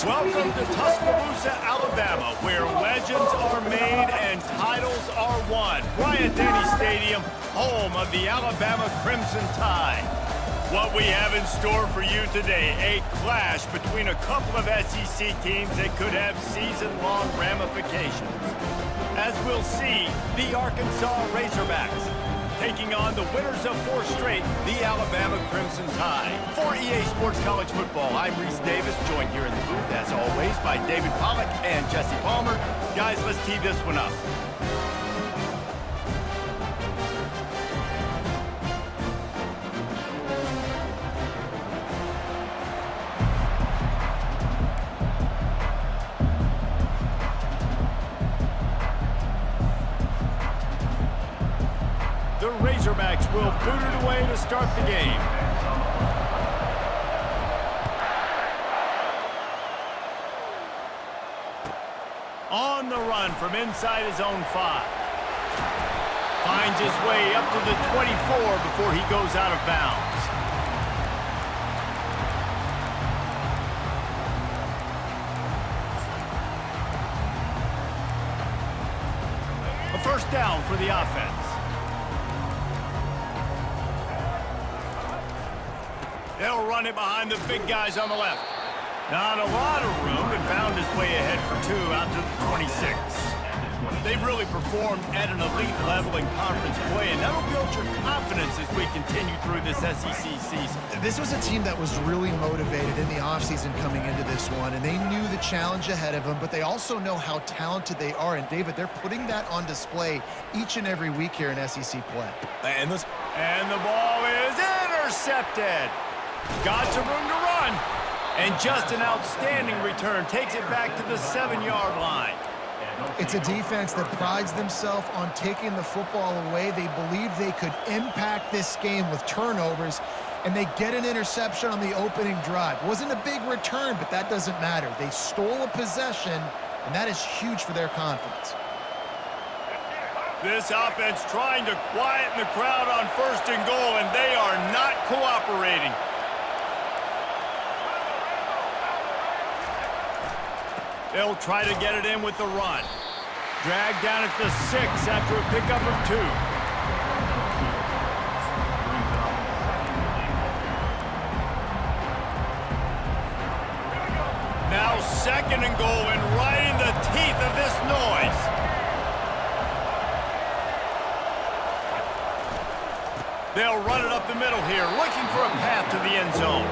Welcome to Tuscaloosa, Alabama, where legends are made and titles are won. Bryant-Denny Stadium, home of the Alabama Crimson Tide. What we have in store for you today, a clash between a couple of SEC teams that could have season-long ramifications. As we'll see, the Arkansas Razorbacks taking on the winners of 4 straight, the Alabama Crimson Tide. For EA Sports College Football, I'm Reese Davis, joined here in the booth, as always, by David Pollack and Jesse Palmer. Guys, let's tee this one up. The Razorbacks will boot it away to start the game. On the run from inside his own 5. Finds his way up to the 24 before he goes out of bounds. A first down for the offense. They'll run it behind the big guys on the left. Not a lot of room, and found his way ahead for 2 out to the 26. They've really performed at an elite level in conference play, and that'll build your confidence as we continue through this SEC season. This was a team that was really motivated in the offseason coming into this one, and they knew the challenge ahead of them, but they also know how talented they are. And, David, they're putting that on display each and every week here in SEC play. And the ball is intercepted. Got some room to run. And just an outstanding return. Takes it back to the 7-yard line. It's a defense that prides themselves on taking the football away. They believe they could impact this game with turnovers, and they get an interception on the opening drive. Wasn't a big return, but that doesn't matter. They stole a possession, and that is huge for their confidence. This offense trying to quieten the crowd on 1st and goal, and they are not cooperating. They'll try to get it in with the run. Dragged down at the 6 after a pickup of 2. Now 2nd and goal, and right in the teeth of this noise. They'll run it up the middle here, looking for a path to the end zone.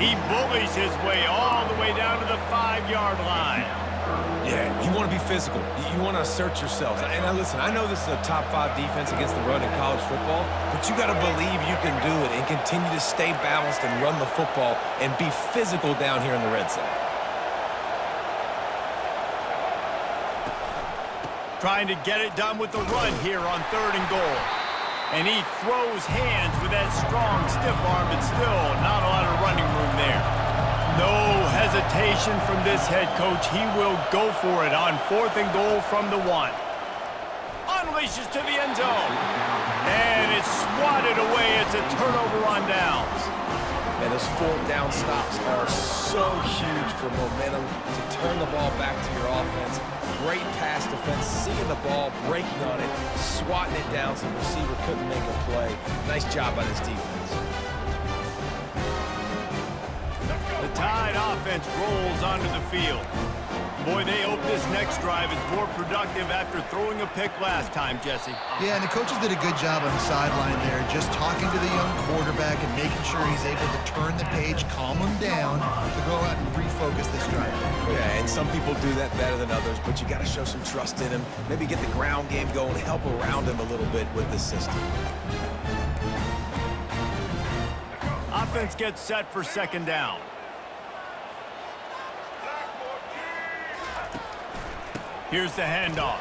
He bullies his way all the way down to the 5-yard line. Yeah, you want to be physical. You want to assert yourselves. And now listen, I know this is a top 5 defense against the run in college football, but you got to believe you can do it and continue to stay balanced and run the football and be physical down here in the red zone. Trying to get it done with the run here on 3rd and goal. And he throws hands with that strong, stiff arm, but still not a lot of running room there. No hesitation from this head coach. He will go for it on 4th and goal from the 1. Unleashes to the end zone. And it's swatted away. It's a turnover on downs. And those 4th down stops are so huge for momentum to turn the ball back to your offense. Great pass defense, seeing the ball, breaking on it, swatting it down so the receiver couldn't make a play. Nice job by this defense. The Tide offense rolls onto the field. Boy, they hope this next drive is more productive after throwing a pick last time, Jesse. Yeah, and the coaches did a good job on the sideline there, just talking to the young quarterback and making sure he's able to turn the page, calm him down, to go out and refocus this drive. Yeah, and some people do that better than others, but you got to show some trust in him. Maybe get the ground game going, help around him a little bit with this system. Offense gets set for 2nd down. Here's the handoff.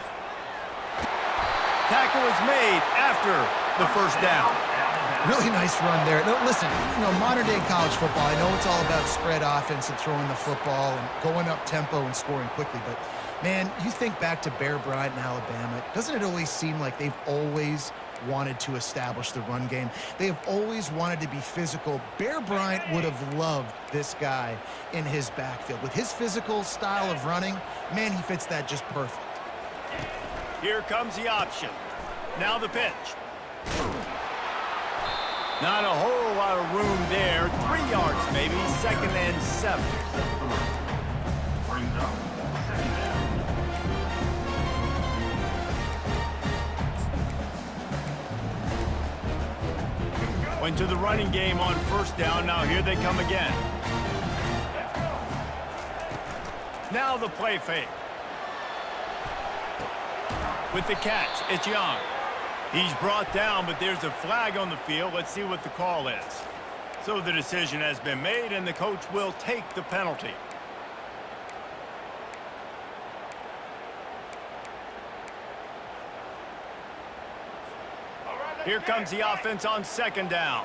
Tackle is made after the 1st down. Really nice run there. No, listen, modern-day college football, I know it's all about spread offense and throwing the football and going up tempo and scoring quickly, but, man, you think back to Bear Bryant in Alabama, doesn't it always seem like they've always wanted to establish the run game? They have always wanted to be physical. Bear Bryant would have loved this guy in his backfield. With his physical style of running, man, he fits that just perfect. Here comes the option. Now the pitch. Not a whole lot of room there. 3 yards maybe. 2nd and 7. Went to the running game on 1st down. Now here they come again. Now the play fake. With the catch, it's Young. He's brought down, but there's a flag on the field. Let's see what the call is. So the decision has been made, and the coach will take the penalty. Here comes the offense on second down.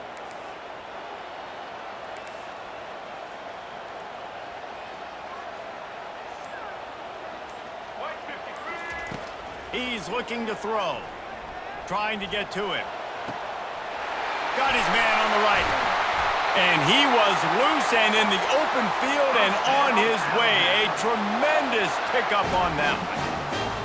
He's looking to throw. Trying to get to him. Got his man on the right. And he was loose and in the open field and on his way. A tremendous pickup on that one.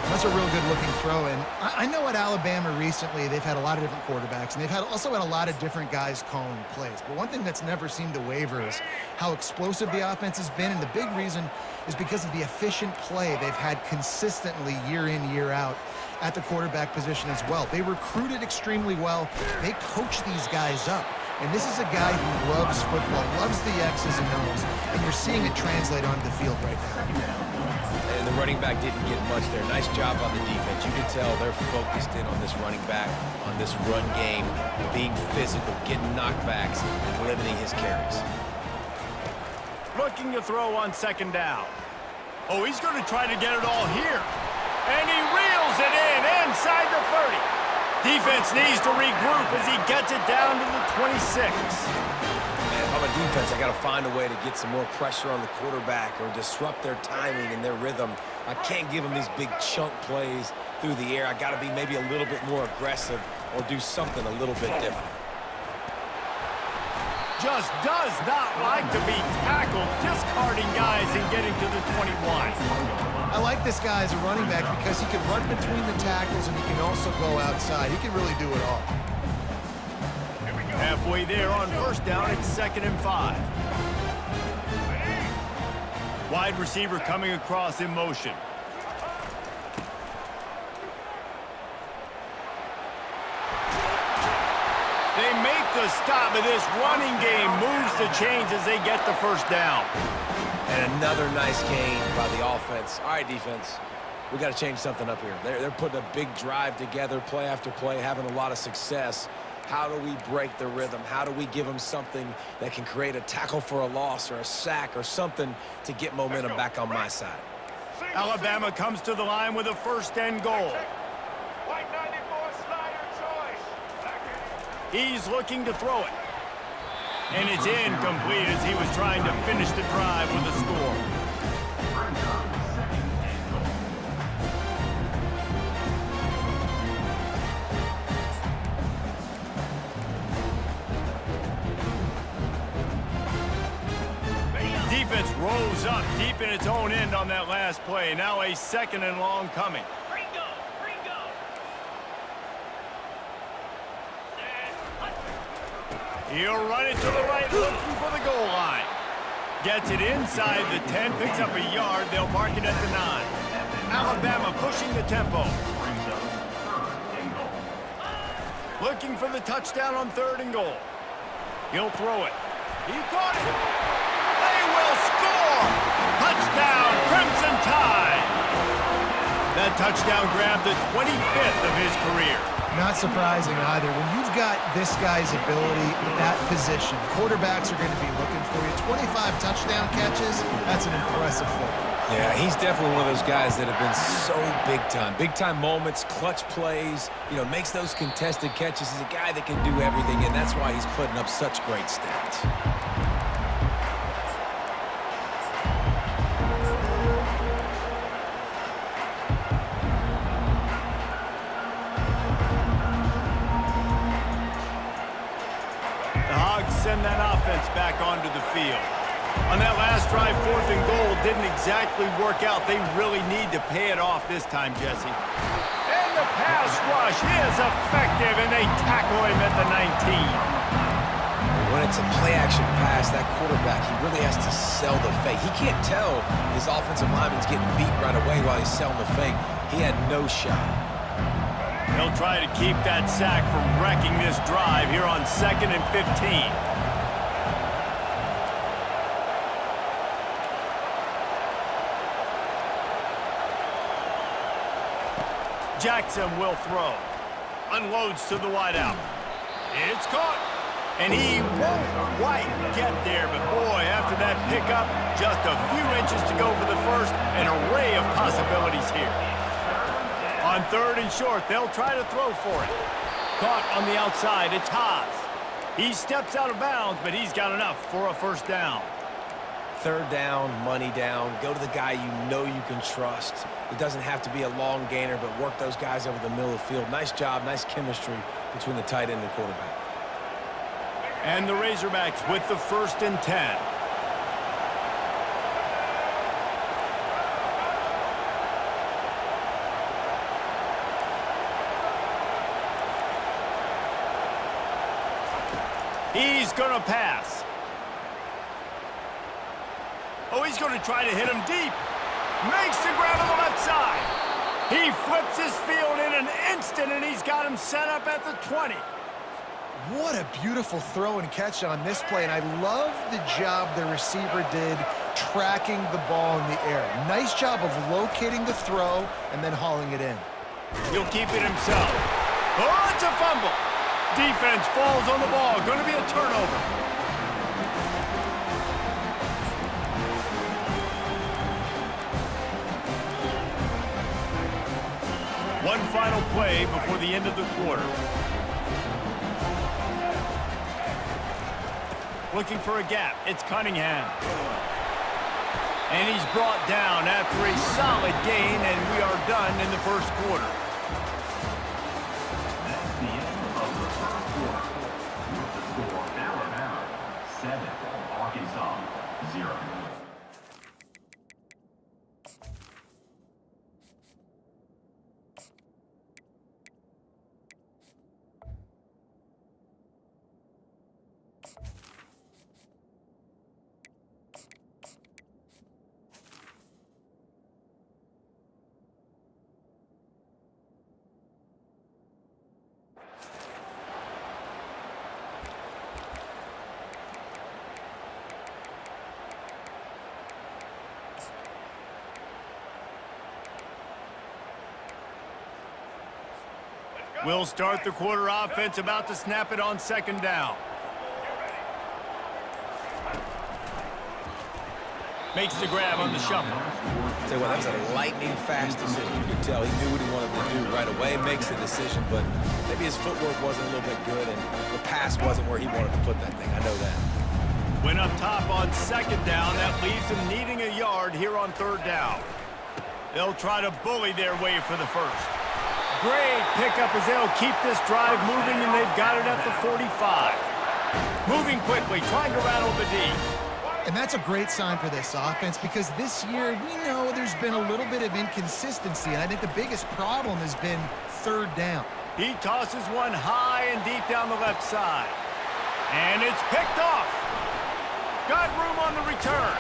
That's a real good-looking throw. And I know at Alabama recently they've had a lot of different quarterbacks, and they've also had a lot of different guys calling plays. But one thing that's never seemed to waver is how explosive the offense has been, and the big reason is because of the efficient play they've had consistently year in, year out at the quarterback position as well. They recruited extremely well. They coach these guys up. And this is a guy who loves football, loves the X's and O's, and you're seeing it translate onto the field right now. And the running back didn't get much there. Nice job on the defense. You can tell they're focused in on this running back, on this run game, being physical, getting knockbacks, and limiting his carries. Looking to throw on second down. Oh, he's going to try to get it all here. And he reels it in inside the 30. Defense needs to regroup as he gets it down to the 26. Man, if I'm a defense, I got to find a way to get some more pressure on the quarterback or disrupt their timing and their rhythm. I can't give them these big chunk plays through the air. I got to be maybe a little bit more aggressive or do something a little bit different. Just does not like to be tackled, discarding guys and getting to the 21. I like this guy as a running back because he can run between the tackles and he can also go outside. He can really do it all. Halfway there on first down, it's 2nd and 5. Wide receiver coming across in motion. They make the stop, but this running game moves the chains as they get the first down. And another nice gain by the offense. All right, defense, we got to change something up here. They're putting a big drive together, play after play, having a lot of success. How do we break the rhythm? How do we give them something that can create a tackle for a loss or a sack or something to get momentum back on my side? Alabama comes to the line with a 1st and goal. He's looking to throw it. And it's incomplete as he was trying to finish the drive with a score. Defense rose up deep in its own end on that last play. Now a 2nd and long coming. He'll run it to the right, looking for the goal line. Gets it inside the 10, picks up a yard. They'll mark it at the 9. Alabama pushing the tempo. Looking for the touchdown on 3rd and goal. He'll throw it. He caught it. They will score! Touchdown, Crimson Tide! That touchdown grabbed the 25th of his career. Not surprising either. When you've got this guy's ability at that position, quarterbacks are going to be looking for you. 25 touchdown catches, that's an impressive thing. Yeah, he's definitely one of those guys that have been so big time. Big time moments, clutch plays, makes those contested catches. He's a guy that can do everything, and that's why he's putting up such great stats. Send that offense back onto the field. On that last drive, 4th and goal didn't exactly work out. They really need to pay it off this time, Jesse. And the pass rush is effective, and they tackle him at the 19. When it's a play-action pass, that quarterback, he really has to sell the fake. He can't tell his offensive lineman's getting beat right away while he's selling the fake. He had no shot. He'll try to keep that sack from wrecking this drive here on 2nd and 15. Jackson will throw. Unloads to the wideout. It's caught. And he won't quite get there, but boy, after that pickup, just a few inches to go for the first. An array of possibilities here. On 3rd and short, they'll try to throw for it. caught on the outside. It's Haas. He steps out of bounds, but he's got enough for a first down. Third down, money down. Go to the guy you know you can trust. It doesn't have to be a long gainer, but work those guys over the middle of the field. Nice job, nice chemistry between the tight end and the quarterback. And the Razorbacks with the 1st and 10. He's going to pass. Oh, he's going to try to hit him deep. Makes the grab on the left side. He flips his field in an instant, and he's got him set up at the 20. What a beautiful throw and catch on this play, and I love the job the receiver did tracking the ball in the air. Nice job of locating the throw and then hauling it in. He'll keep it himself. Oh, it's a fumble. Defense falls on the ball. Going to be a turnover. One final play before the end of the quarter. Looking for a gap. It's Cunningham. And he's brought down after a solid gain, and we are done in the first quarter. That's the end of the first quarter. With the score, Alabama 7, Arkansas 0. We'll start the quarter offense, about to snap it on 2nd down. Makes the grab on the shuffle. Tell you what, that was a lightning-fast decision. You could tell he knew what he wanted to do right away. Makes the decision, but maybe his footwork wasn't a little bit good, and the pass wasn't where he wanted to put that thing. I know that. Went up top on 2nd down. That leaves him needing a yard here on 3rd down. They'll try to bully their way for the first. Great pickup as they'll keep this drive moving, and they've got it at the 45. Moving quickly, trying to rattle the D. And that's a great sign for this offense, because this year we know there's been a little bit of inconsistency, and I think the biggest problem has been 3rd down. He tosses one high and deep down the left side. And it's picked off. Got room on the return.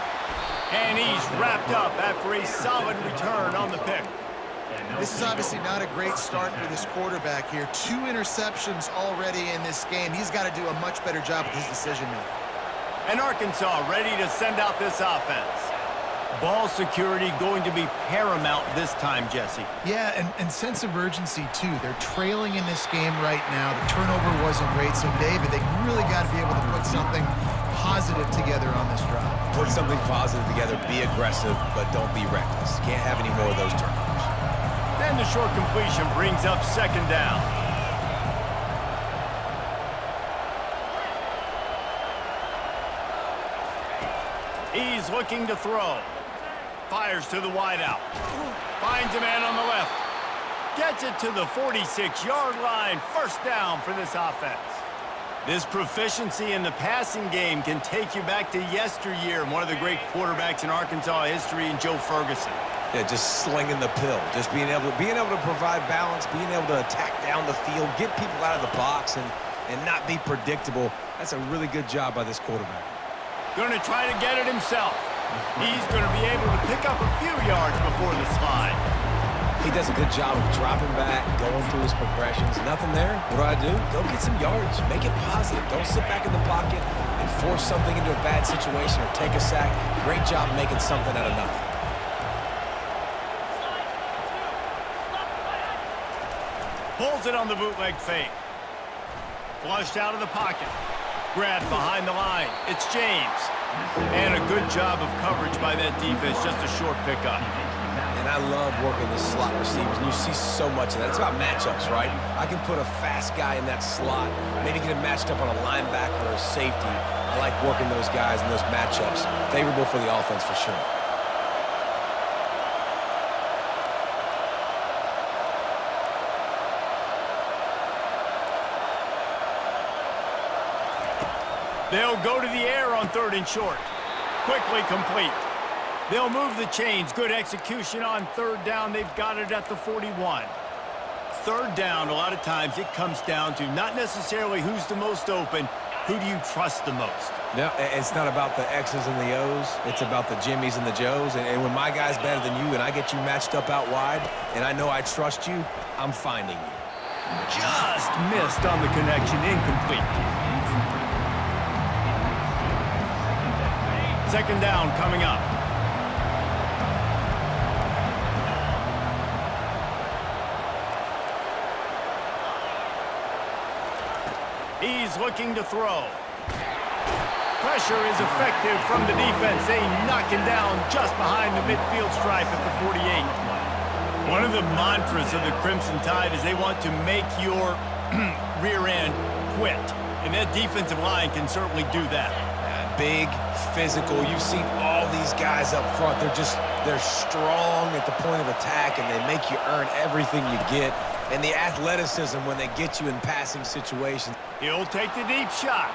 And he's wrapped up after a solid return on the pick. This is obviously not a great start for this quarterback here. 2 interceptions already in this game. He's got to do a much better job with his decision-making. And Arkansas ready to send out this offense. Ball security going to be paramount this time, Jesse. Yeah, and sense of urgency, too. They're trailing in this game right now. The turnover wasn't great, so, David, they really got to be able to put something positive together on this drive. Put something positive together, be aggressive, but don't be reckless. Can't have any more of those turnovers. Then the short completion brings up 2nd down. He's looking to throw. Fires to the wideout. Finds a man on the left. Gets it to the 46-yard line. First down for this offense. This proficiency in the passing game can take you back to yesteryear, one of the great quarterbacks in Arkansas history, in Joe Ferguson. Yeah, just slinging the pill, just being able to provide balance, being able to attack down the field, get people out of the box, and not be predictable. That's a really good job by this quarterback. Going to try to get it himself. He's going to be able to pick up a few yards before the slide. He does a good job of dropping back, going through his progressions. Nothing there. What do? Go get some yardage. Make it positive. Don't sit back in the pocket and force something into a bad situation or take a sack. Great job making something out of nothing. Pulls it on the bootleg fake. Flushed out of the pocket. Grabbed behind the line. It's James. And a good job of coverage by that defense. Just a short pickup. And I love working the slot receivers, and you see so much of that. It's about matchups, right? I can put a fast guy in that slot, maybe get him matched up on a linebacker or a safety. I like working those guys in those matchups. Favorable for the offense for sure. They'll go to the air on 3rd and short. Quickly complete. They'll move the chains. Good execution on 3rd down. They've got it at the 41. 3rd down, a lot of times it comes down to not necessarily who's the most open, who do you trust the most? No, it's not about the X's and the O's. It's about the Jimmies and the Joes. And when my guy's better than you and I get you matched up out wide and I know I trust you, I'm finding you. Just missed on the connection. Incomplete. 2nd down coming up. He's looking to throw. Pressure is effective from the defense. They knock him down just behind the midfield stripe at the 48. One of the mantras of the Crimson Tide is they want to make your rear end quit. And that defensive line can certainly do that. Big, physical. You've seen all these guys up front. They're strong at the point of attack, and they make you earn everything you get. And the athleticism when they get you in passing situations. He'll take the deep shot.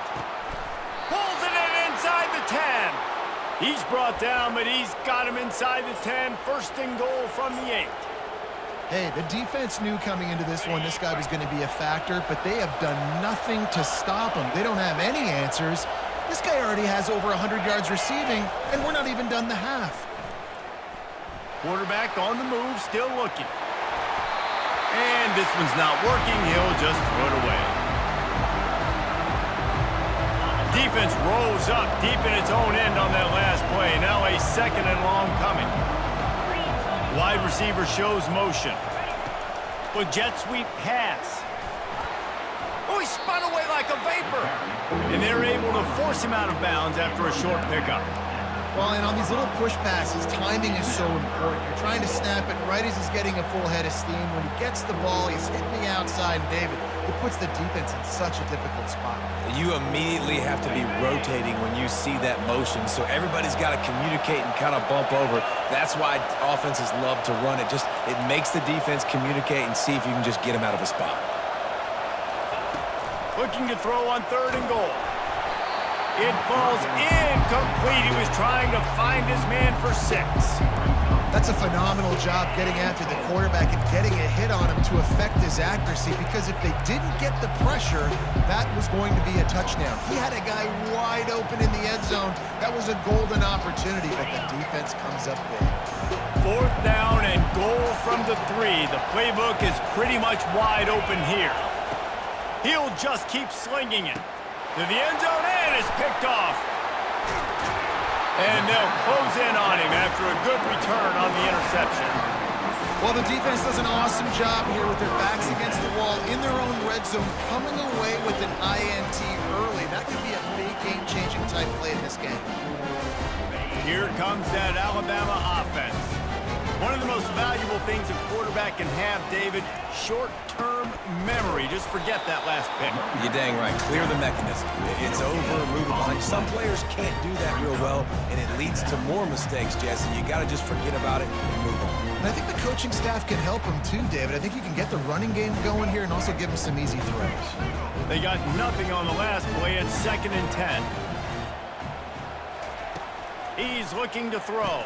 Pulls it in inside the 10. He's brought down, but he's got him inside the 10. 1st and goal from the 8. Hey, the defense knew coming into this one this guy was going to be a factor, but they have done nothing to stop him. They don't have any answers. This guy already has over 100 yards receiving, and we're not even done the half. Quarterback on the move, still looking. And this one's not working. He'll just throw it away. Defense rolls up deep in its own end on that last play. Now a 2nd and long coming. Wide receiver shows motion. Well, jet sweep pass. Oh, he spun away like a vapor. And they're able to force him out of bounds after a short pickup. Well, and on these little push passes, timing is so important. You're trying to snap it right as he's getting a full head of steam. When he gets the ball, he's hitting the outside, and David, it puts the defense in such a difficult spot. You immediately have to be rotating when you see that motion, so everybody's got to communicate and kind of bump over. That's why offenses love to run it. It makes the defense communicate and see if you can just get him out of a spot. Looking to throw on 3rd and goal. It falls incomplete. He was trying to find his man for 6. That's a phenomenal job getting after the quarterback and getting a hit on him to affect his accuracy, because if they didn't get the pressure, that was going to be a touchdown. He had a guy wide open in the end zone. That was a golden opportunity, but the defense comes up big. 4th down and goal from the 3. The playbook is pretty much wide open here. He'll just keep slinging it to the end zone, and it's picked off. And they'll close in on him after a good return on the interception. Well, the defense does an awesome job here with their backs against the wall in their own red zone, coming away with an INT early. That could be a big game-changing type play in this game. Here comes that Alabama offense. One of the most valuable things a quarterback can have, David, short-term memory. Just forget that last pick. You're dang right. Clear the mechanism. It's over, move it behind. Some players can't do that real well, and it leads to more mistakes, Jesse. You got to just forget about it and move on. And I think the coaching staff can help him too, David. I think you can get the running game going here and also give him some easy throws. They got nothing on the last play. It's 2nd and 10. He's looking to throw.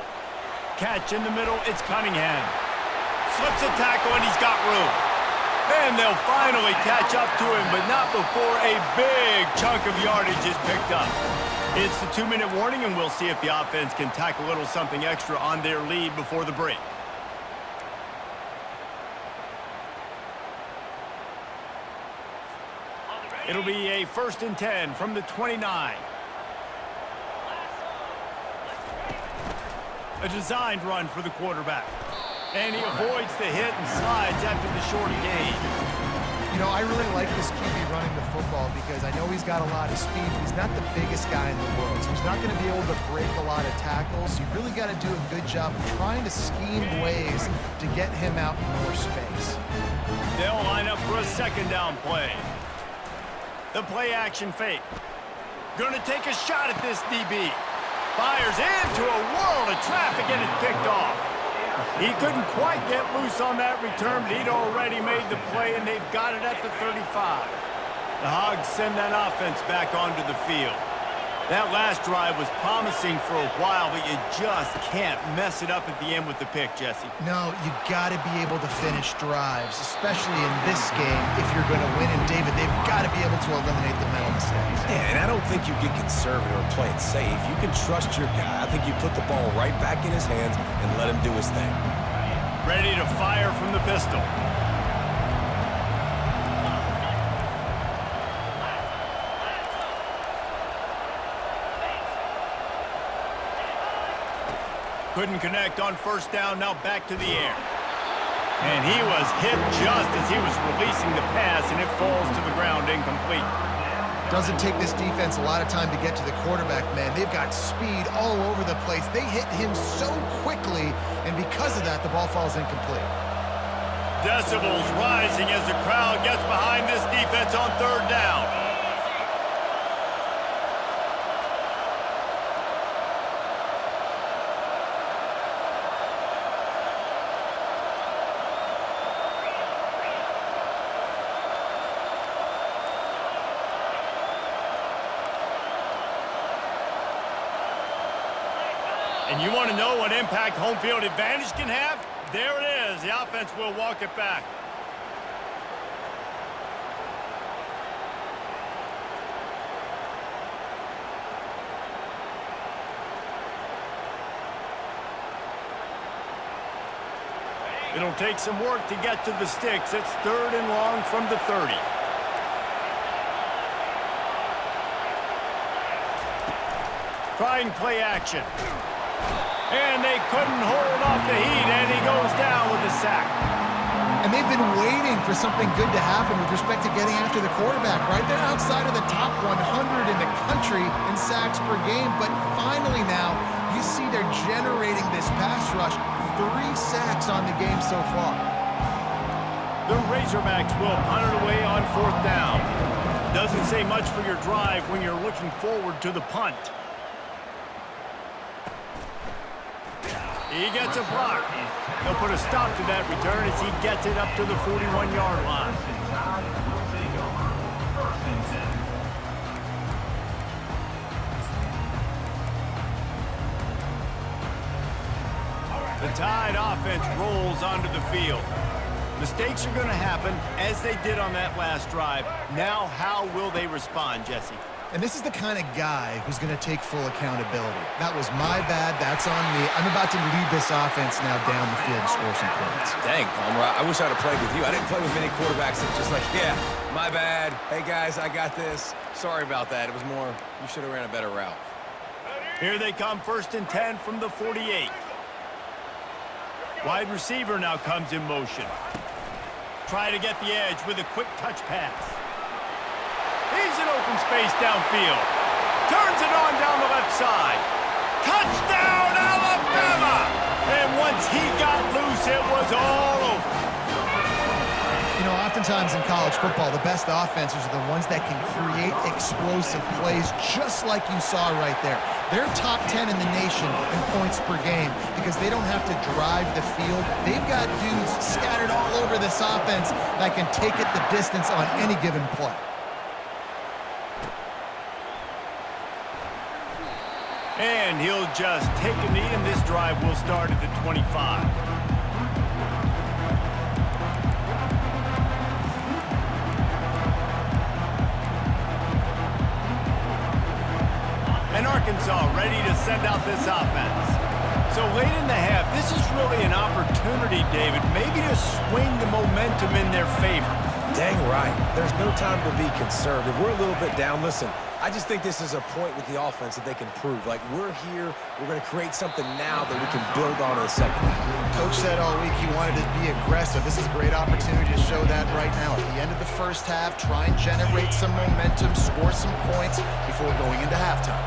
Catch in the middle, it's Cunningham. Slips a tackle, and he's got room. And they'll finally catch up to him, but not before a big chunk of yardage is picked up. It's the 2-minute warning, and we'll see if the offense can tack a little something extra on their lead before the break. It'll be a 1st and 10 from the 29. A designed run for the quarterback. And he avoids the hit and slides after the short gain. You know, I really like this QB running the football because I know he's got a lot of speed, but he's not the biggest guy in the world. So he's not going to be able to break a lot of tackles. You really got to do a good job of trying to scheme ways to get him out in more space. They'll line up for a second down play. The play action fake. Gonna take a shot at this DB. Fires into a world of traffic and it's picked off. He couldn't quite get loose on that return, but he'd already made the play, and they've got it at the 35. The Hogs send that offense back onto the field. That last drive was promising for a while, but you just can't mess it up at the end with the pick, Jesse. No, you got to be able to finish drives, especially in this game if you're going to win. And, David, they've got to be able to eliminate the mental mistakes. Yeah, and I don't think you get conservative or play it safe. You can trust your guy. I think you put the ball right back in his hands and let him do his thing. Ready to fire from the pistol. Couldn't connect on first down, now back to the air. And he was hit just as he was releasing the pass, and it falls to the ground incomplete. Doesn't take this defense a lot of time to get to the quarterback, man. They've got speed all over the place. They hit him so quickly, and because of that, the ball falls incomplete. Decibels rising as the crowd gets behind this defense on third down. And you want to know what impact home field advantage can have? There it is. The offense will walk it back. It'll take some work to get to the sticks. It's third and long from the 30. Trying play action. And they couldn't hold off the heat, and he goes down with a sack. And they've been waiting for something good to happen with respect to getting after the quarterback, right? They're outside of the top 100 in the country in sacks per game, but finally now you see they're generating this pass rush. 3 sacks on the game so far. The Razorbacks will punt it away on fourth down. Doesn't say much for your drive when you're looking forward to the punt. He gets a block. They'll put a stop to that return as he gets it up to the 41-yard line. The Tide offense rolls onto the field. Mistakes are going to happen, as they did on that last drive. Now, how will they respond, Jesse? And this is the kind of guy who's going to take full accountability. That was my bad. That's on me. I'm about to lead this offense now down the field and score some points. Dang, Palmer, I wish I'd have played with you. I didn't play with many quarterbacks that just like, yeah, my bad. Hey, guys, I got this. Sorry about that. It was more, you should have ran a better route. Here they come, 1st and 10 from the 48. Wide receiver now comes in motion. Try to get the edge with a quick touch pass. He's in open space downfield. Turns it on down the left side. Touchdown, Alabama! And once he got loose, it was all over. You know, oftentimes in college football, the best offenses are the ones that can create explosive plays just like you saw right there. They're top 10 in the nation in points per game because they don't have to drive the field. They've got dudes scattered all over this offense that can take it the distance on any given play. And he'll just take a knee, and this drive will start at the 25. And Arkansas ready to send out this offense. So late in the half, this is really an opportunity, David, maybe to swing the momentum in their favor. Dang right. There's no time to be conservative. We're a little bit down. Listen, I just think this is a point with the offense that they can prove. Like, we're here, we're going to create something now that we can build on in the second half. Coach said all week he wanted to be aggressive. This is a great opportunity to show that right now. At the end of the first half, try and generate some momentum, score some points before going into halftime.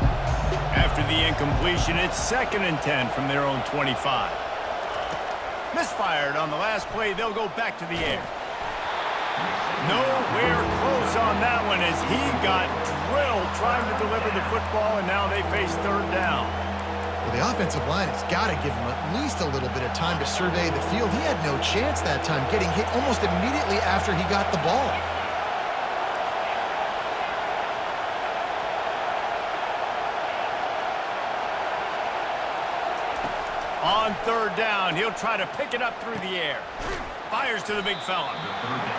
After the incompletion, it's 2nd and 10 from their own 25. Misfired on the last play. They'll go back to the air. Nowhere close on that one as he got drilled trying to deliver the football, and now they face 3rd down. Well, the offensive line has got to give him at least a little bit of time to survey the field. He had no chance that time, getting hit almost immediately after he got the ball. On 3rd down, he'll try to pick it up through the air. Fires to the big fella.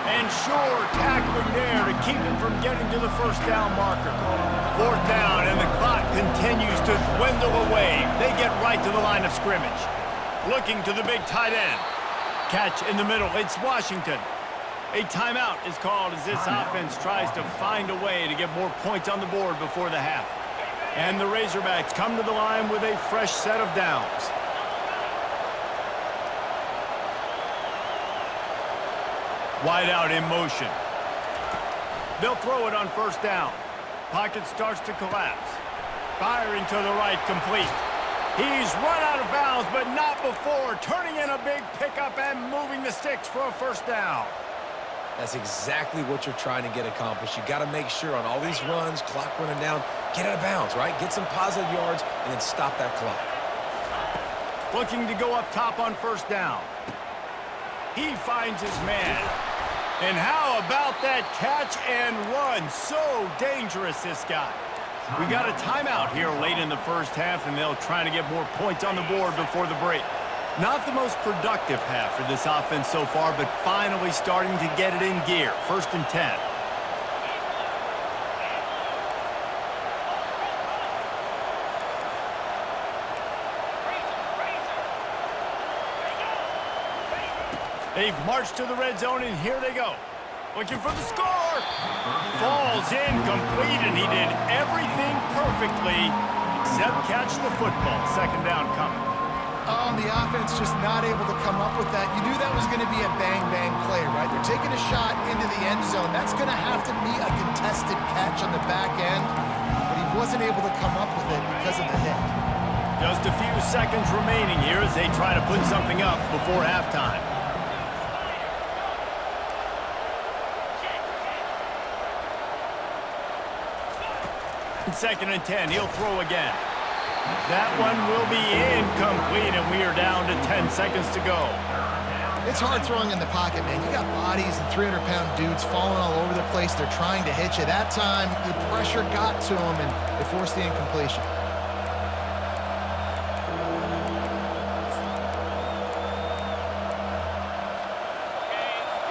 And sure, tackling there to keep him from getting to the 1st down marker. 4th down, and the clock continues to dwindle away. They get right to the line of scrimmage. Looking to the big tight end. Catch in the middle. It's Washington. A timeout is called as this offense tries to find a way to get more points on the board before the half. And the Razorbacks come to the line with a fresh set of downs. Wide out in motion. They'll throw it on 1st down. Pocket starts to collapse. Firing to the right, complete. He's run out of bounds, but not before turning in a big pickup and moving the sticks for a 1st down. That's exactly what you're trying to get accomplished. You got to make sure on all these runs, clock running down, get out of bounds, right? Get some positive yards and then stop that clock. Looking to go up top on 1st down. He finds his man. And how about that catch and run? So dangerous, this guy. We got a timeout here late in the first half, and they'll try to get more points on the board before the break. Not the most productive half for this offense so far, but finally starting to get it in gear. 1st and 10. They've marched to the red zone, and here they go. Looking for the score. Falls incomplete, and he did everything perfectly except catch the football. 2nd down coming. Oh, the offense just not able to come up with that. You knew that was going to be a bang-bang play, right? They're taking a shot into the end zone. That's going to have to be a contested catch on the back end, but he wasn't able to come up with it because of the hit. Just a few seconds remaining here as they try to put something up before halftime. 2nd and 10. He'll throw again. That one will be incomplete, and we are down to 10 seconds to go. It's hard throwing in the pocket, man. You got bodies and 300-pound dudes falling all over the place. They're trying to hit you. That time, the pressure got to them, and they forced the incompletion.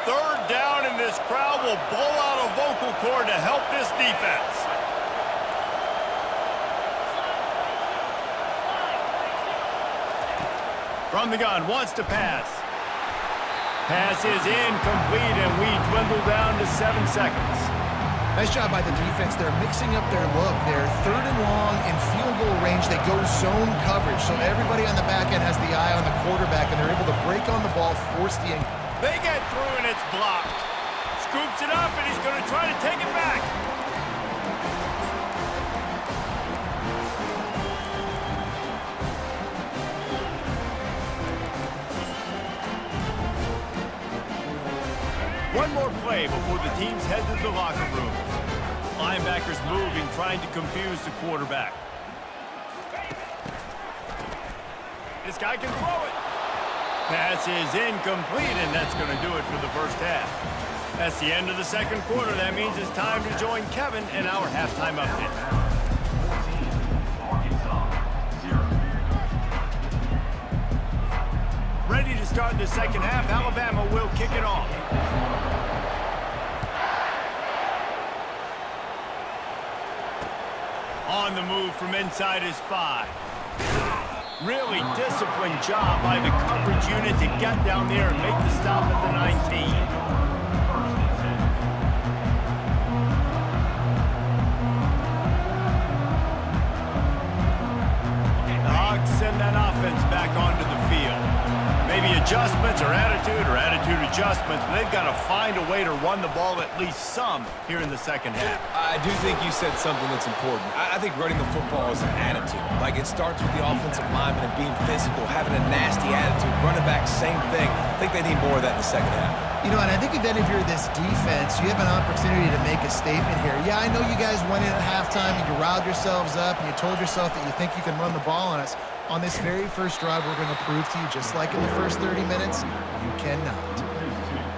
Third down, and this crowd will blow out a vocal cord to help this defense. From the gun, wants to pass. Pass is incomplete, and we dwindle down to 7 seconds. Nice job by the defense. They're mixing up their look. They're 3rd and long in field goal range. They go zone coverage, so everybody on the back end has the eye on the quarterback, and they're able to break on the ball, force the incompletion. They get through, and it's blocked. Scoops it up, and he's going to try to take it back. One more play before the teams head to the locker rooms. Linebackers moving, trying to confuse the quarterback. This guy can throw it. Pass is incomplete, and that's going to do it for the first half. That's the end of the 2nd quarter. That means it's time to join Kevin in our halftime update. Ready to start the 2nd half. Alabama will kick it off. On the move from inside his 5. Really disciplined job by the coverage unit to get down there and make the stop at the 19. defense or attitude adjustments, but they've got to find a way to run the ball at least some here in the second half. I do think you said something that's important. I think running the football is an attitude. Like, it starts with the offensive lineman and being physical, having a nasty attitude. Running back, same thing. I think they need more of that in the second half. You know, and I think if any of you are this defense, you have an opportunity to make a statement here. Yeah, I know you guys went in at halftime and you riled yourselves up and you told yourself that you think you can run the ball on us. On this very first drive, we're going to prove to you, just like in the first 30 minutes, you cannot.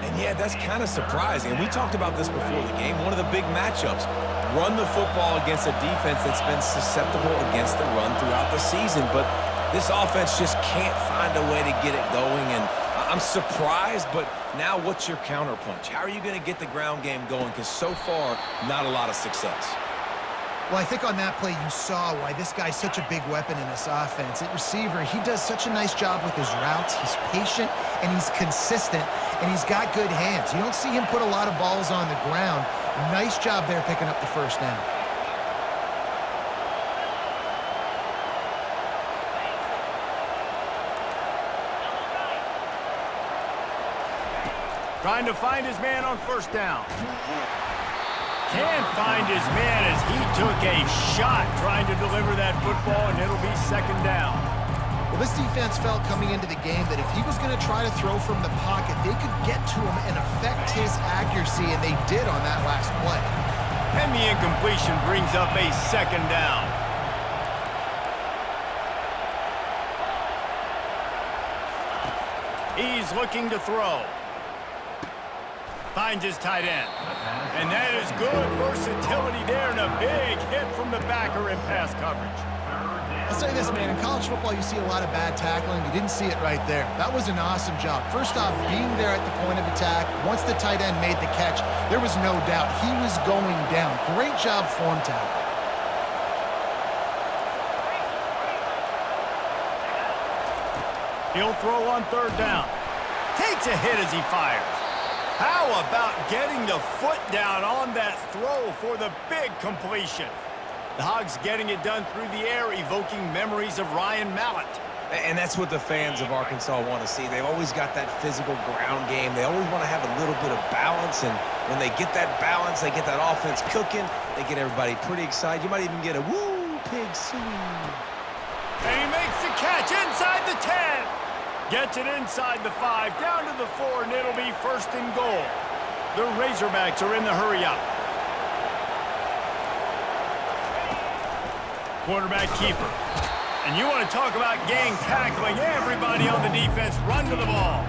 And yeah, that's kind of surprising. And we talked about this before the game. One of the big matchups. Run the football against a defense that's been susceptible against the run throughout the season. But this offense just can't find a way to get it going. And I'm surprised, but now what's your counterpunch? How are you going to get the ground game going? Because so far, not a lot of success. Well, I think on that play you saw why this guy's such a big weapon in this offense. At receiver, he does such a nice job with his routes. He's patient, and he's consistent, and he's got good hands. You don't see him put a lot of balls on the ground. Nice job there picking up the first down. Trying to find his man on first down. Can't find his man as he took a shot trying to deliver that football, and it'll be second down. Well, this defense felt coming into the game that if he was going to try to throw from the pocket, they could get to him and affect his accuracy, and they did on that last play. And the incompletion brings up a second down. He's looking to throw. Finds his tight end. And that is good versatility there, and a big hit from the backer in pass coverage. I'll say this, man, in college football you see a lot of bad tackling. You didn't see it right there. That was an awesome job. First off, being there at the point of attack, once the tight end made the catch, there was no doubt he was going down. Great job form tackle. He'll throw on third down. Takes a hit as he fires. How about getting the foot down on that throw for the big completion? The Hogs getting it done through the air, evoking memories of Ryan Mallett. And that's what the fans of Arkansas want to see. They've always got that physical ground game. They always want to have a little bit of balance, and when they get that balance, they get that offense cooking, they get everybody pretty excited. You might even get a woo, pig sue. And he makes the catch inside the 10. Gets it inside the 5, down to the 4, and it'll be first and goal. The Razorbacks are in the hurry-up. Quarterback keeper. And you want to talk about gang tackling. Everybody on the defense run to the ball.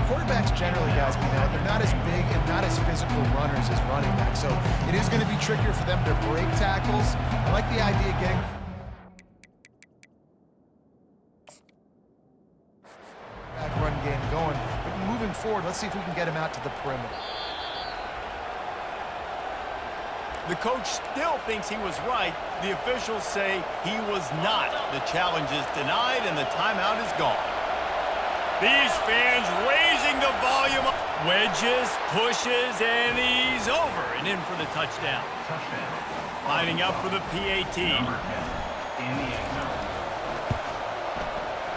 Quarterbacks generally, guys, we know, they're not as big and not as physical runners as running backs, so it is going to be trickier for them to break tackles. I like the idea of getting run game going. But moving forward, let's see if we can get him out to the perimeter. The coach still thinks he was right. The officials say he was not. The challenge is denied and the timeout is gone. These fans raising the volume. Wedges, pushes, and he's over and in for the touchdown. Lining up for the PAT.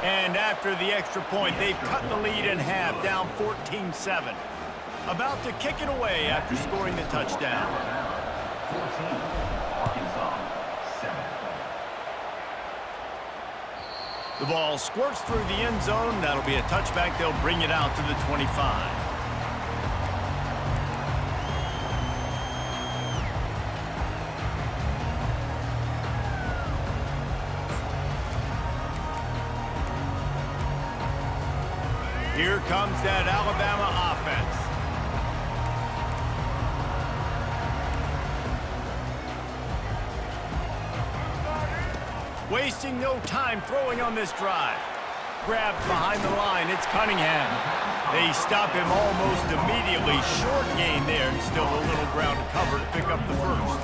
And after the extra point, they've cut the lead in half, down 14-7. About to kick it away after scoring the touchdown. 14, Arkansas, 7. The ball squirts through the end zone. That'll be a touchback. They'll bring it out to the 25. Here comes that Alabama offense. Wasting no time throwing on this drive. Grabbed behind the line, it's Cunningham. They stop him almost immediately. Short gain there, and still a little ground to cover to pick up the first.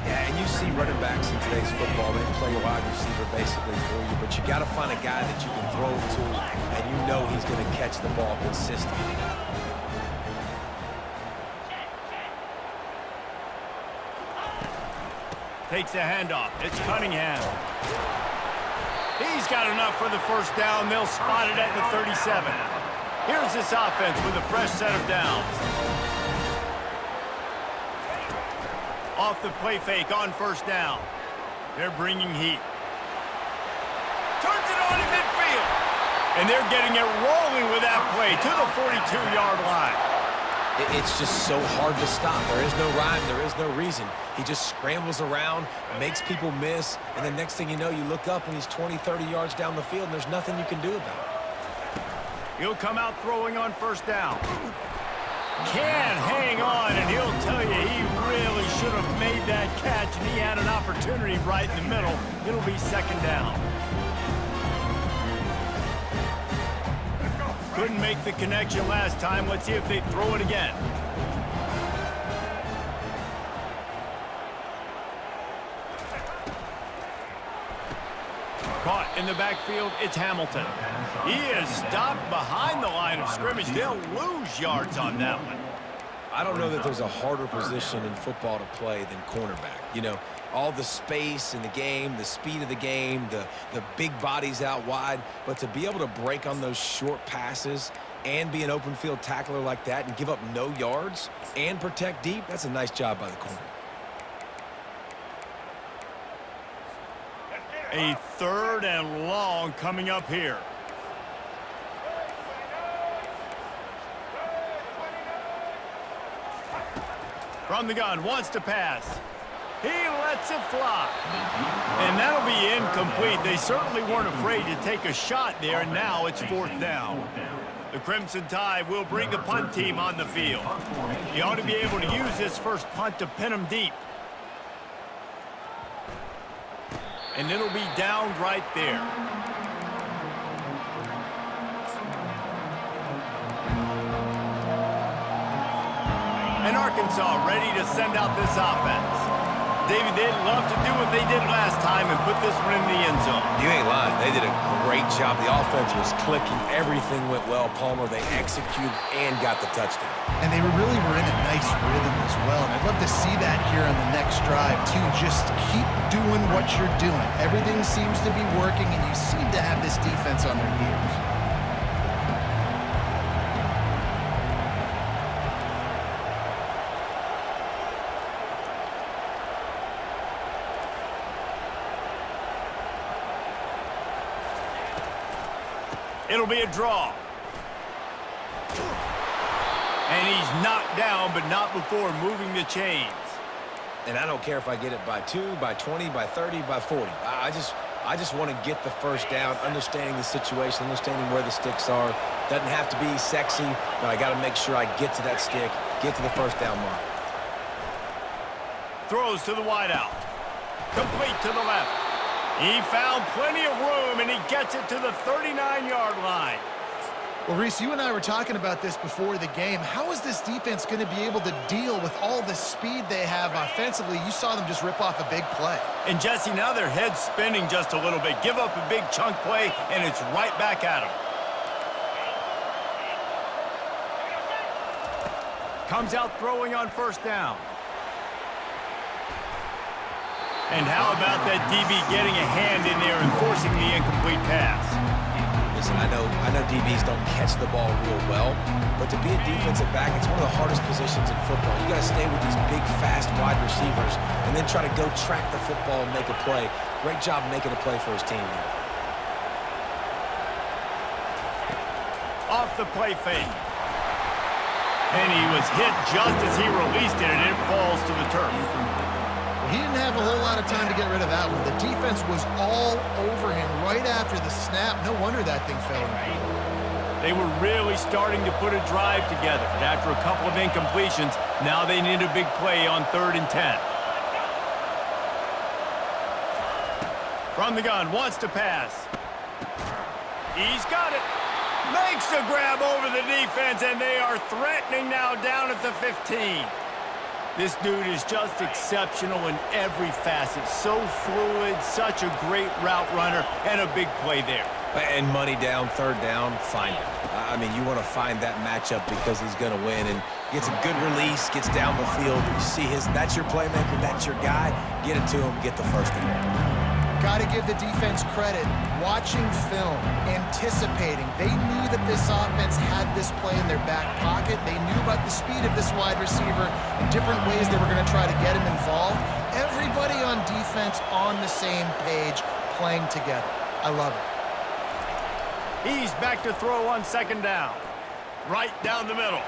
Yeah, and you see running backs in today's football, they play wide receiver basically for you, but you got to find a guy that you can throw to, and you know he's going to catch the ball consistently. Takes a handoff. It's Cunningham. He's got enough for the first down. They'll spot it at the 37. Here's this offense with a fresh set of downs. Off the play fake on first down. They're bringing heat. Turns it on in midfield. And they're getting it rolling with that play to the 42-yard line. It's just so hard to stop. There is no rhyme. There is no reason. He just scrambles around, makes people miss, and the next thing you know, you look up and he's 20, 30 yards down the field, and there's nothing you can do about it. He'll come out throwing on first down. Can hang on, and he'll tell you he really should have made that catch, and he had an opportunity right in the middle. It'll be second down. Couldn't make the connection last time. Let's see if they throw it again. Caught in the backfield, it's Hamilton. He is stopped behind the line of scrimmage. They'll lose yards on that one. I don't know that there's a harder position in football to play than cornerback. You know, all the space in the game, the speed of the game, the big bodies out wide. But to be able to break on those short passes and be an open field tackler like that and give up no yards and protect deep, that's a nice job by the corner. A third and long coming up here. From the gun, wants to pass. He lets it fly. And that'll be incomplete. They certainly weren't afraid to take a shot there, and now it's fourth down. The Crimson Tide will bring the punt team on the field. He ought to be able to use this first punt to pin them deep. And it'll be downed right there. And Arkansas ready to send out this offense. David, they'd love to do what they did last time and put this one in the end zone. You ain't lying. They did a great job. The offense was clicking. Everything went well. Palmer, they executed and got the touchdown. And they really were in a nice rhythm as well. And I'd love to see that here on the next drive, too. Just keep doing what you're doing. Everything seems to be working, and you seem to have this defense on their heels. It'll be a draw. And he's knocked down, but not before moving the chains. And I don't care if I get it by 2, by 20, by 30, by 40. I just want to get the first down, understanding the situation, understanding where the sticks are. Doesn't have to be sexy, but I got to make sure I get to that stick, get to the first down mark. Throws to the wideout. Complete to the left. He found plenty of room, and he gets it to the 39-yard line. Well, Reese, you and I were talking about this before the game. How is this defense going to be able to deal with all the speed they have offensively? You saw them just rip off a big play. And, Jesse, now their head's spinning just a little bit. Give up a big chunk play, and it's right back at them. Comes out throwing on first down. And how about that DB getting a hand in there and forcing the incomplete pass? Listen, I know DBs don't catch the ball real well, but to be a defensive back, it's one of the hardest positions in football. You got to stay with these big, fast wide receivers and then try to go track the football and make a play. Great job making a play for his team there. Off the play fake. And he was hit just as he released it, and it falls to the turf. He didn't have a whole lot of time to get rid of that one. The defense was all over him right after the snap. No wonder that thing fell in. They were really starting to put a drive together. And after a couple of incompletions, now they need a big play on 3rd and 10. From the gun, wants to pass. He's got it. Makes the grab over the defense, and they are threatening now down at the 15. This dude is just exceptional in every facet. So fluid, such a great route runner, and a big play there. And money down, 3rd down, find him. I mean, you want to find that matchup because he's going to win. And gets a good release, gets down the field. You see that's your playmaker, that's your guy. Get it to him, get the first down. got to give the defense credit. Watching film, anticipating. They knew that this offense had this play in their back pocket. They knew about the speed of this wide receiver and different ways they were going to try to get him involved. Everybody on defense on the same page, playing together. I love it. He's back to throw on second down. Right down the middle.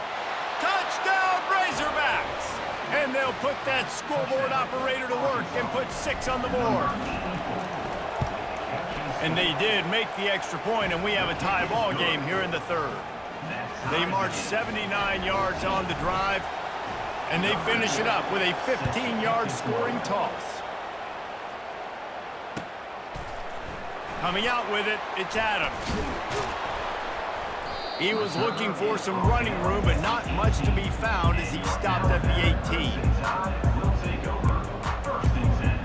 Touchdown, Razorbacks! And they'll put that scoreboard operator to work and put 6 on the board. And they did make the extra point, and we have a tie ball game here in the third. They marched 79 yards on the drive, and they finish it up with a 15-yard scoring toss. Coming out with it, it's Adams. He was looking for some running room, but not much to be found as he stopped at the 18. Will take over. First and 10.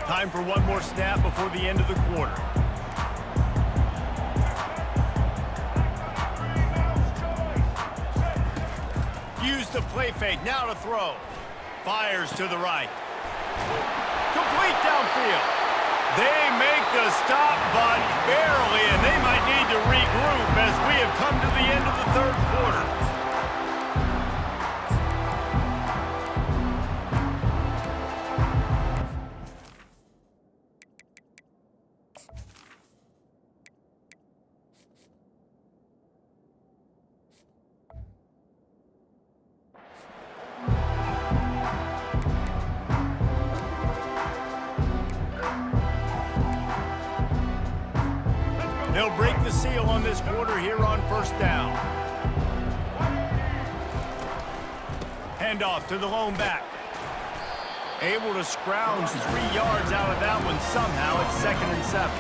Time for one more snap before the end of the quarter. Use the play fake, now to throw. Fires to the right. Complete downfield. They make the stop, but barely, and they might need to regroup as we have come to the end of the third quarter. They'll break the seal on this quarter here on first down. Handoff to the lone back. Able to scrounge 3 yards out of that one somehow. It's 2nd and 7.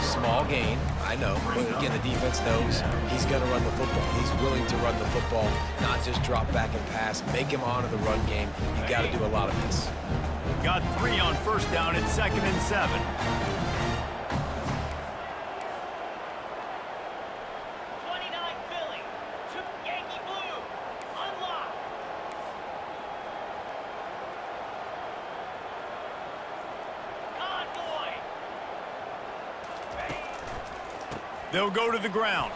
Small gain, I know, but again, the defense knows he's going to run the football. He's willing to run the football, not just drop back and pass, make him honor the run game. You got to do a lot of this. Got 3 on first down. It's 2nd and 7. 29 Philly, to Yankee Blue, unlocked. Convoy. They'll go to the ground.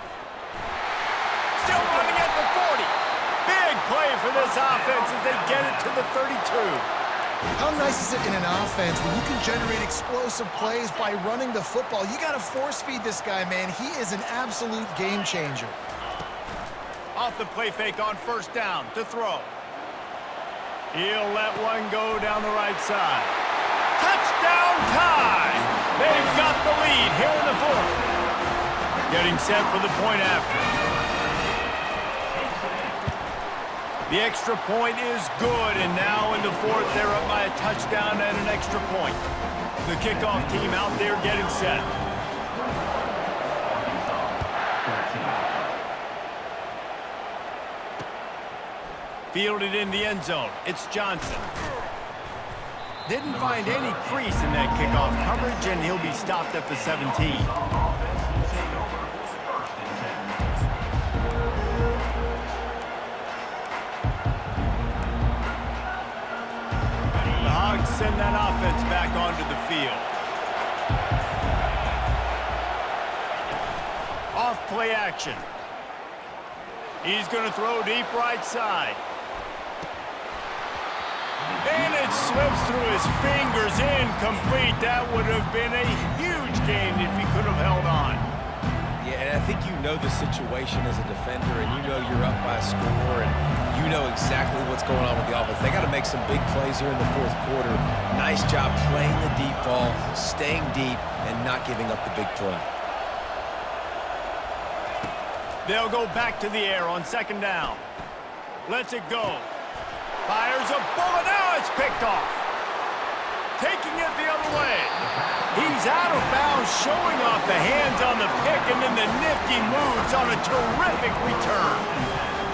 Still running at the 40. Big play for this offense as they get it to the 32. How nice is it in an offense when you can generate explosive plays by running the football? You got to force feed this guy, man. He is an absolute game changer. Off the play fake on first down to throw. He'll let one go down the right side. Touchdown time! They've got the lead here in the fourth. Getting set for the point after. The extra point is good, and now in the fourth, they're up by a touchdown and an extra point. The kickoff team out there getting set. Fielded in the end zone. It's Johnson. Didn't find any crease in that kickoff coverage, and he'll be stopped at the 17. Send that offense back onto the field. Off play action. He's going to throw deep right side. And it slips through his fingers, incomplete. That would have been a huge gain if he could have held on. Yeah, and I think you know the situation as a defender, and you know you're up by a score, and you know exactly what's going on with the offense. They got to make some big plays here in the fourth quarter. Nice job playing the deep ball, staying deep, and not giving up the big play. They'll go back to the air on second down. Lets it go. Fires a bullet. Now it's picked off. Taking it the other way. He's out of bounds, showing off the hands on the pick, and then the nifty moves on a terrific return.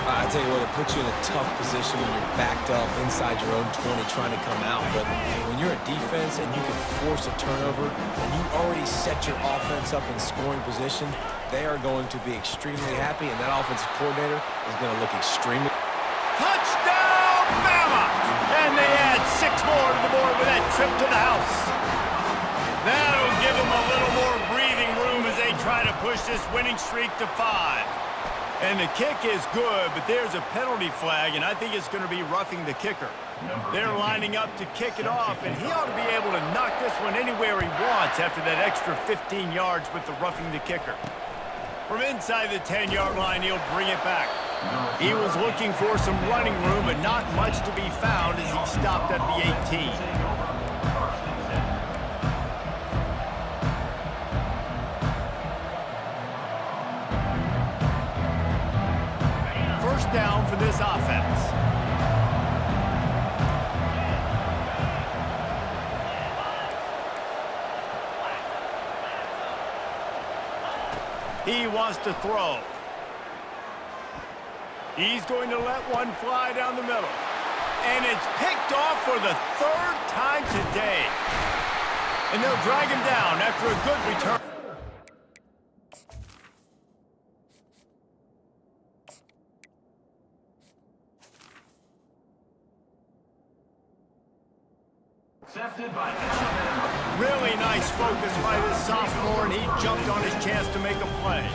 I tell you what, it puts you in a tough position when you're backed up inside your own 20 trying to come out. But when you're a defense and you can force a turnover and you already set your offense up in scoring position, they are going to be extremely happy, and that offensive coordinator is going to look extremely... Touchdown, Bama! And they add 6 more to the board with that trip to the house. That'll give them a little more breathing room as they try to push this winning streak to 5. And the kick is good, but there's a penalty flag, and I think it's going to be roughing the kicker. They're lining up to kick it off, and he ought to be able to knock this one anywhere he wants after that extra 15 yards with the roughing the kicker. From inside the 10-yard line, he'll bring it back. He was looking for some running room, but not much to be found as he stopped at the 18. First down for this offense. He wants to throw. He's going to let one fly down the middle. And it's picked off for the 3rd time today. And they'll drag him down after a good return. Really nice focus by this sophomore, and he jumped on his chance to make a play.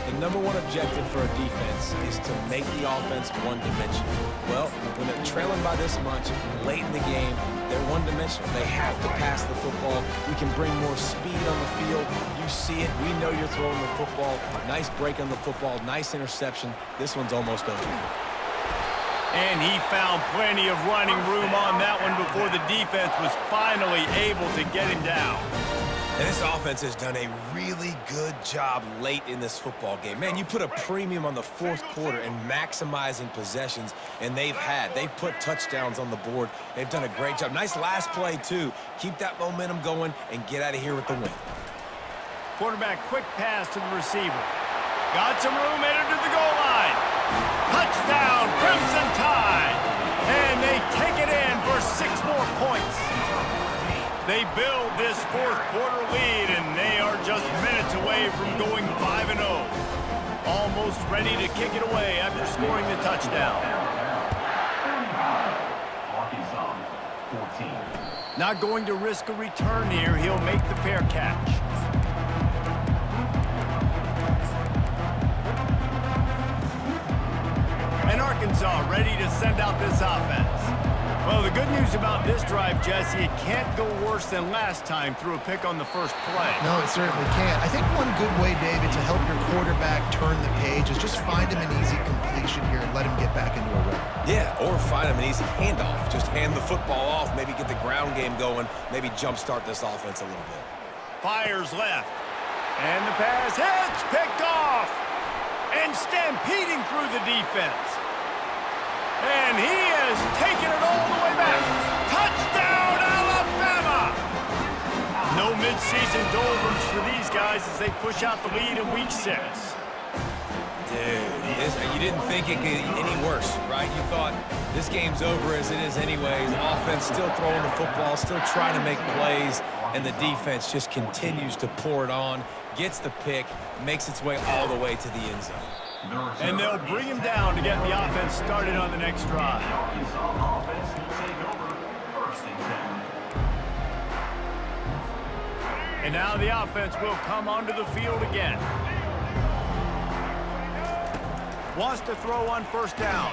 The number one objective for a defense is to make the offense one-dimensional. Well, when they're trailing by this much, late in the game, they're one-dimensional. They have to pass the football. We can bring more speed on the field. You see it. We know you're throwing the football. Nice break on the football. Nice interception. This one's almost over. And he found plenty of running room on that one before the defense was finally able to get him down. And this offense has done a really good job late in this football game. Man, you put a premium on the 4th quarter and maximizing possessions, and they've put touchdowns on the board. They've done a great job. Nice last play, too. Keep that momentum going and get out of here with the win. Quarterback, quick pass to the receiver. Got some room, headed to the goal line. Touchdown, Crimson Tide! And they take it in for 6 more points. They build this 4th quarter lead, and they are just minutes away from going 5-0. Almost ready to kick it away after scoring the touchdown. Arkansas, 14. Not going to risk a return here. He'll make the fair catch. And Arkansas ready to send out this offense. Well, the good news about this drive, Jesse, it can't go worse than last time through a pick on the first play. No, it certainly can't. I think one good way, David, to help your quarterback turn the page is just find him an easy completion here and let him get back into a rhythm. Yeah, or find him an easy handoff. Just hand the football off, maybe get the ground game going, maybe jumpstart this offense a little bit. Fires left. And the pass hits, picked off. And stampeding through the defense. And he has taken it all the way back. Touchdown, Alabama! No midseason doldrums for these guys as they push out the lead in Week 6. Dude, you didn't think it could get any worse, right? You thought this game's over as it is anyways. Offense still throwing the football, still trying to make plays, and the defense just continues to pour it on, gets the pick, makes its way all the way to the end zone. And they'll bring him down to get the offense started on the next drive. Arkansas offense will take over 1st and 10. And now the offense will come onto the field again. Wants to throw on 1st down.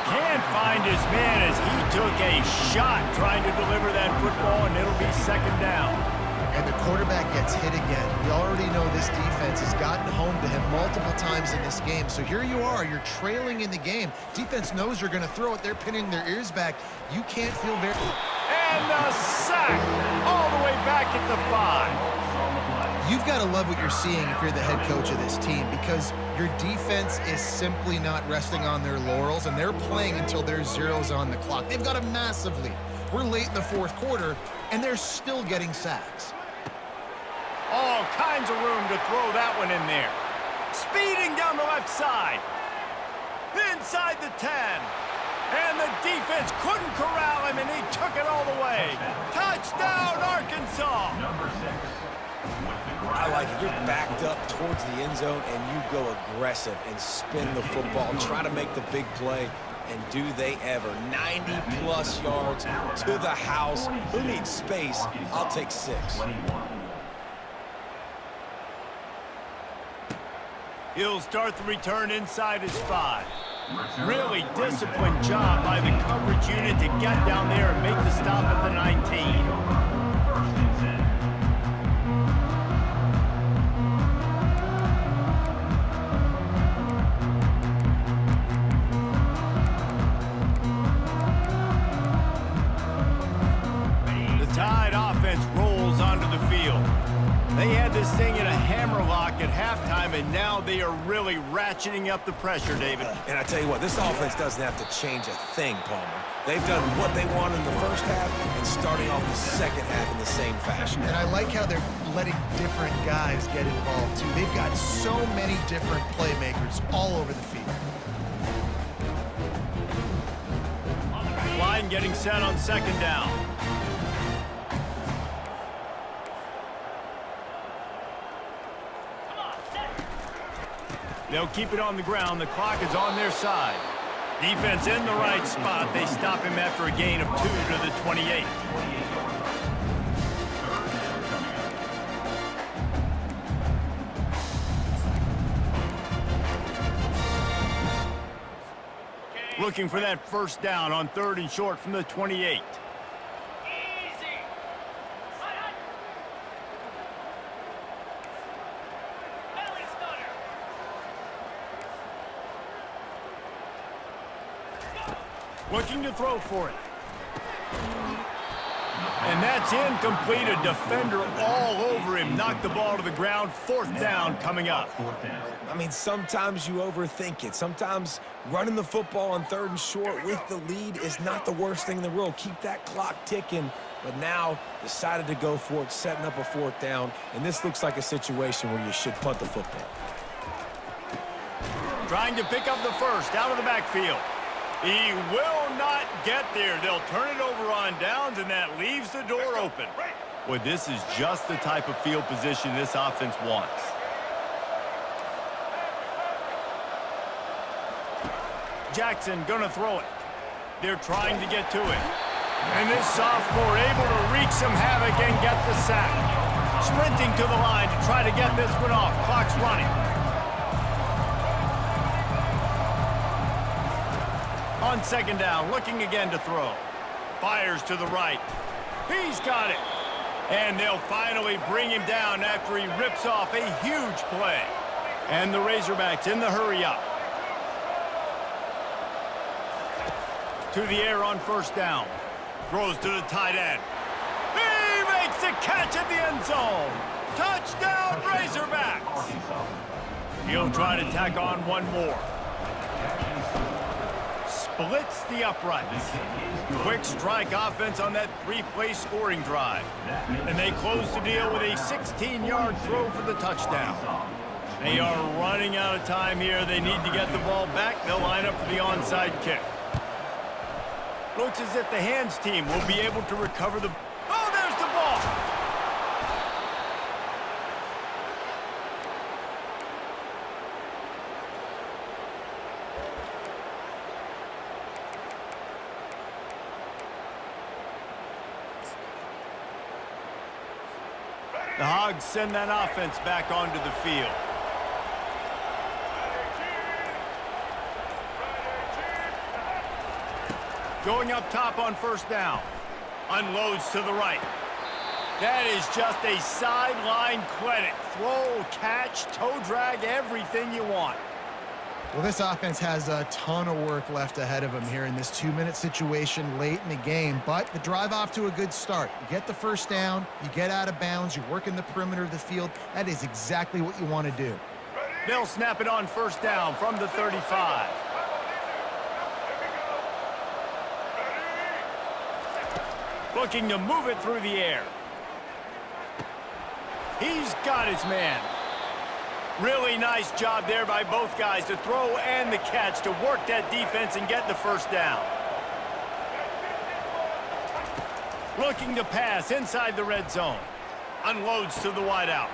Can't find his man as he took a shot trying to deliver that football, and it'll be 2nd down. And the quarterback gets hit again. We already know this defense has gotten home to him multiple times in this game. So here you are, you're trailing in the game. Defense knows you're going to throw it. They're pinning their ears back. You can't feel very... And a sack all the way back at the 5. You've got to love what you're seeing if you're the head coach of this team, because your defense is simply not resting on their laurels, and they're playing until there's zeros on the clock. They've got a massive lead. We're late in the 4th quarter, and they're still getting sacks. All kinds of room to throw that one in there. Speeding down the left side. Inside the 10. And the defense couldn't corral him, and he took it all the way. Touchdown, Arkansas! Number 6 with the I like it. You're backed up towards the end zone, and you go aggressive and spin the football, try to make the big play, and do they ever. 90-plus yards to the house. Who needs space? I'll take 6. He'll start the return inside his 5. Really disciplined job by the coverage unit to get down there and make the stop at the 19. Tide offense rolls onto the field. They had this thing in a hammerlock at halftime, and now they are really ratcheting up the pressure, David. And I tell you what, this offense doesn't have to change a thing, Palmer. They've done what they wanted in the first half and starting off the second half in the same fashion. And I like how they're letting different guys get involved, too. They've got so many different playmakers all over the field. Line getting set on second down. They'll keep it on the ground. The clock is on their side. Defense in the right spot. They stop him after a gain of 2 to the 28. Looking for that first down on 3rd and short from the 28. Looking to throw for it. And that's incomplete. A defender all over him. Knocked the ball to the ground. 4th down coming up. I mean, sometimes you overthink it. Sometimes running the football on 3rd and short with the lead is not the worst thing in the world. Keep that clock ticking. But now decided to go for it, setting up a 4th down. And this looks like a situation where you should punt the football. Trying to pick up the first out of the backfield. He will not get there. They'll turn it over on downs, and that leaves the door open. Well, this is just the type of field position this offense wants. Jackson gonna throw it. They're trying to get to it. And this sophomore able to wreak some havoc and get the sack. Sprinting to the line to try to get this one off. Clock's running. On second down, looking again to throw. Fires to the right. He's got it. And they'll finally bring him down after he rips off a huge play. And the Razorbacks in the hurry-up. To the air on first down. Throws to the tight end. He makes the catch at the end zone. Touchdown, Razorbacks. He'll try to tack on one more. Splits the uprights. Quick strike offense on that 3-play scoring drive. And they close the deal with a 16-yard throw for the touchdown. They are running out of time here. They need to get the ball back. They'll line up for the onside kick. Looks as if the hands team will be able to recover the... Oh, there's the ball! The Hogs send that offense back onto the field. Going up top on first down. Unloads to the right. That is just a sideline credit. Throw, catch, toe drag, everything you want. Well, this offense has a ton of work left ahead of them here in this 2-minute situation late in the game, but the drive off to a good start. You get the first down, you get out of bounds, you work in the perimeter of the field. That is exactly what you want to do. They'll snap it on first down from the 35. Looking to move it through the air. He's got his man. Really nice job there by both guys to throw and the catch to work that defense and get the first down. Looking to pass inside the red zone. Unloads to the wideout.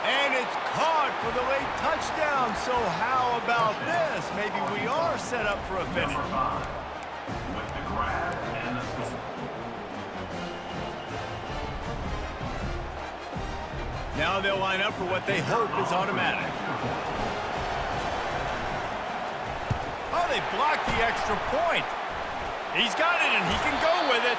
And it's caught for the late touchdown. So how about this? Maybe we are set up for a finish. Number 5, with the grab and the score. Now they'll line up for what they hope is automatic. Oh, they blocked the extra point. He's got it, and he can go with it.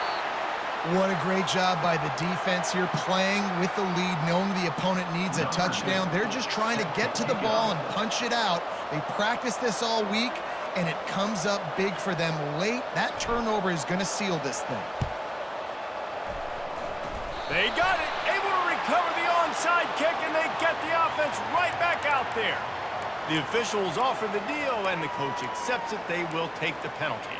What a great job by the defense here, playing with the lead, knowing the opponent needs a touchdown. They're just trying to get to the ball and punch it out. They practiced this all week, and it comes up big for them late. That turnover is going to seal this thing. They got it, able to recover the onside kick, and they get the offense right back out there. The officials offer the deal, and the coach accepts it. They will take the penalty.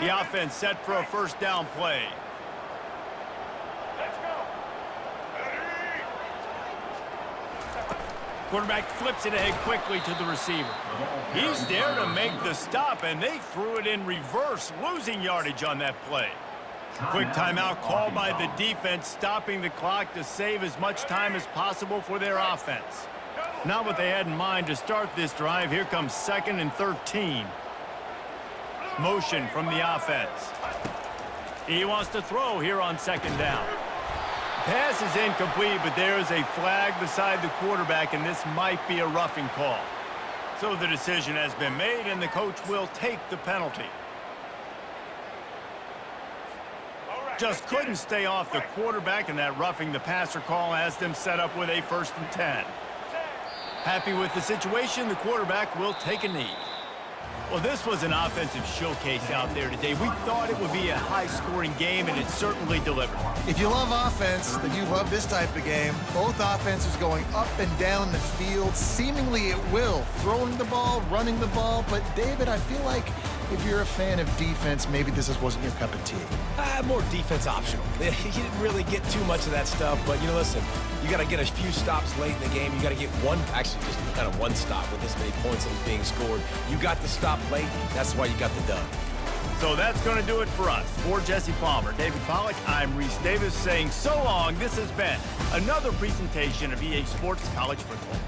The offense set for a first down play. Let's go. Quarterback flips it ahead quickly to the receiver. He's there to make the stop, and they threw it in reverse, losing yardage on that play. Quick timeout called by the defense, stopping the clock to save as much time as possible for their offense. Not what they had in mind to start this drive. Here comes 2nd and 13. Motion from the offense. He wants to throw here on 2nd down. Pass is incomplete, but there is a flag beside the quarterback, and this might be a roughing call. So the decision has been made, and the coach will take the penalty. Just couldn't stay off the quarterback, and that roughing the passer call has them set up with a 1st and 10. Happy with the situation, the quarterback will take a knee. Well, this was an offensive showcase out there today. We thought it would be a high-scoring game, and it certainly delivered. If you love offense, then you love this type of game. Both offenses going up and down the field, seemingly at will, throwing the ball, running the ball. But, David, I feel like if you're a fan of defense, maybe this wasn't your cup of tea. More defense optional. You didn't really get too much of that stuff, but, listen, you got to get a few stops late in the game. You got to get just kind of one stop with this many points that was being scored. You got the stop late. That's why you got the dub. So that's going to do it for us. For Jesse Palmer, David Pollack, I'm Reese Davis saying so long. This has been another presentation of EA Sports College Football.